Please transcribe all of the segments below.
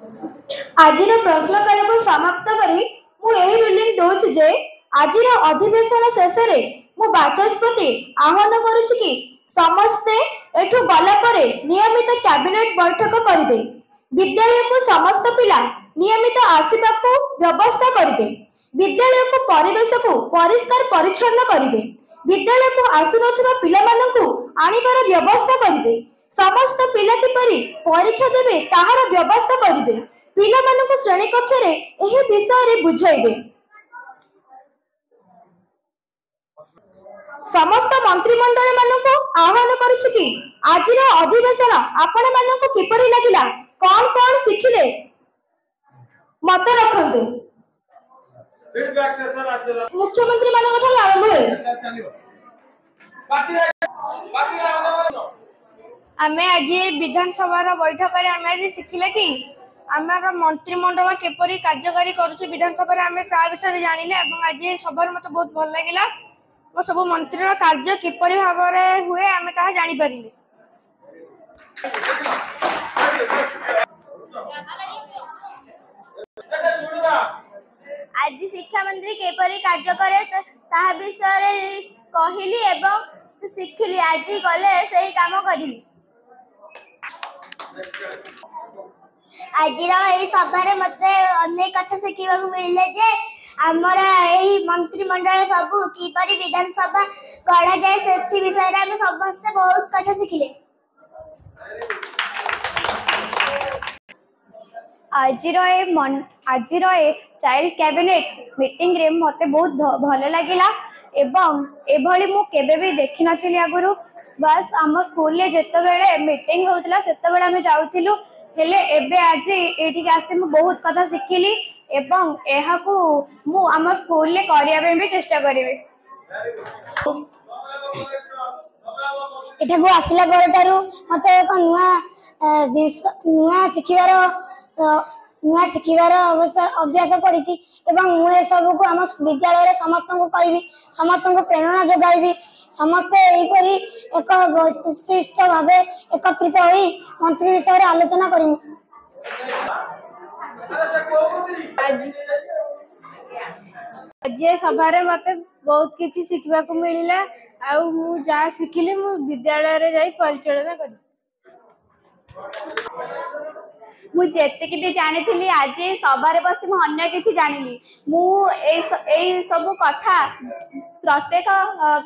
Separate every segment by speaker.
Speaker 1: आज प्रश्नकाल को समाप्त करी मु एही रूलिंग दोछि जे आज अधिवेशन शेष मु बाचस्पति आह्वान करुछि कि समस्ते एठु गला परे नियमित कैबिनेट बैठक करिवे। विद्यालय को समस्त पिला नियमित आसीबा को व्यवस्था करिवे। विद्यालय को परिवेश को परिष्कार परिच्छन्न करिवे। विद्यालय को आसुनथुवा पिला मानकु आनिबार व्यवस्था करिवे। समस्त पिला किपरि परीक्षा देबे ताहार व्यवस्था करिवे। पिला मानकु श्रेणी कक्ष रे एही विषय रे बुझाइबे। समस्त मंत्रिमंडल मानकु आह्वान करूछि कि आजिर अधिवेशन आपण मानकु किपरि लागिला, कोन कोन सिखिले मत रखंतु।
Speaker 2: फीडबैक सेशन आसेला
Speaker 1: मुख्यमंत्री मानक ठार आरंभ होय।
Speaker 3: आमे आज विधानसभा बैठक रे आमे आज सिखिले कि आमार मंत्रिमंडल केपरि कार्यकारी करूछि। विधानसभा रे आमे ता विषय जानिले एवं आज सभा मते बहुत भल लागिला। मो सब मंत्री रो कार्य किपरि भाबरे हुए आमे ता जानि परिले। आज शिक्षा मंत्री केपरि कार्य करे ता विषय कहिली एवं सिखिली। आज गले सही काम करिली।
Speaker 4: आज सभा मत अनेक कथा शिखा मिले जे आमर यही मंत्रिमंडल सब किपरि विधानसभा गढ़ा जाए से विषय में समस्त बहुत कथा शिखिले।
Speaker 3: आज चाइल्ड कैबिनेट मीटिंग रे मते बहुत भल लगिला एवं एभली मु केबे भी देखि नथिली आगुरु। बस आम स्कूल ले जेते बेले मीटिंग होतला सेते बेले हमें जाउथिलु, हेले एबे आज एठी आस्ते मु बहुत कथा शिखिली एवं एहाकू मु आम स्कूल ले करिया भी चेष्टा करिवे।
Speaker 4: एठाकू आसिला परठारु मते एक नुआ शिखिबार अभ्यास पड़ी एवं मुझे सब को आम विद्यालय समस्त को कहबी, समस्त को प्रेरणा जोगाइबी। समस्ते एहीपरि एक विशिष्ट भाव एकत्रित होई मंत्री विषय आलोचना करिमु।
Speaker 3: आज सभा मते बहुत किछि शिखबा को मिलिला। आ मु जा शिखिली मु विद्यालय रे जाई परिचालना करी। मु जेतिक भी जानी थी आज सभा बस मु अन्य किछि जानिली। मु ए सब कथा प्रत्येक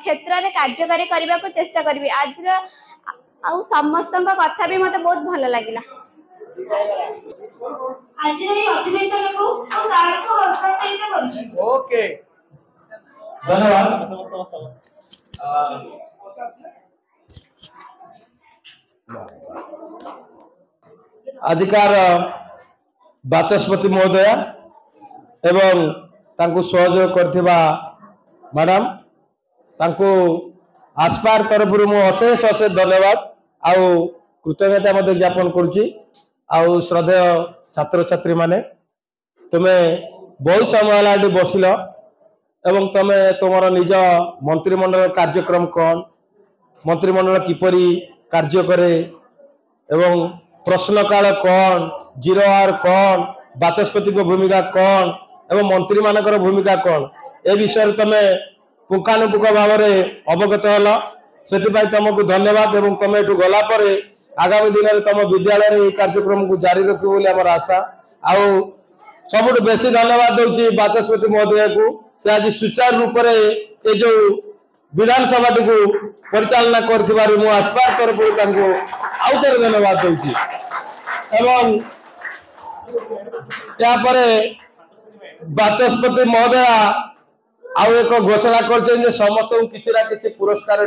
Speaker 3: क्षेत्र में कार्यकारी करने को चेष्टा करी। आज आउ समस्त कथा भी मते बहुत भल लगिला।
Speaker 1: आज अधिवेशन को सार को हस्तांतरित करूछि।
Speaker 2: ओके धन्यवाद। आजिकार बाचस्पति महोदय एवं तांको सहयोग करथिबा मैडम तांको आस्पार तरफ मु अशेष अशेष धन्यवाद आउ कृतज्ञता मते ज्ञापन करूची। आउ श्रद्धेय छात्र छात्री माने तुमे बहुत समय लाडी बसिल एवं तुमे तुमर निज मंत्रिमंडल कार्यक्रम कौन, मंत्रिमंडल किपरि कार्य करे एवं प्रश्न काल कौन, जीरो आवर कौन, बाचस्पति को भूमिका कौन एवं मंत्री मानकर भूमिका कौन ए विषय तुमे पुंखानुपुख भाव में अवगत हल। से तुमको धन्यवाद एवं तुम एठू गला परे आगामी दिन में तुम विद्यालय रे कार्यक्रम को जारी रखिबो बोली हमर आशा। आउ सबुठ बेसी धन्यवाद दूची बाचस्पति महोदय को। से आज सुचारू रूप से ये जो विधानसभा को परिचालना कर आस्पार तरफ आउ थे धन्यवाद दूची। एवं यापर बाचस्पति महोदय आउ एक घोषणा कर समस्त किसी ना किसी पुरस्कार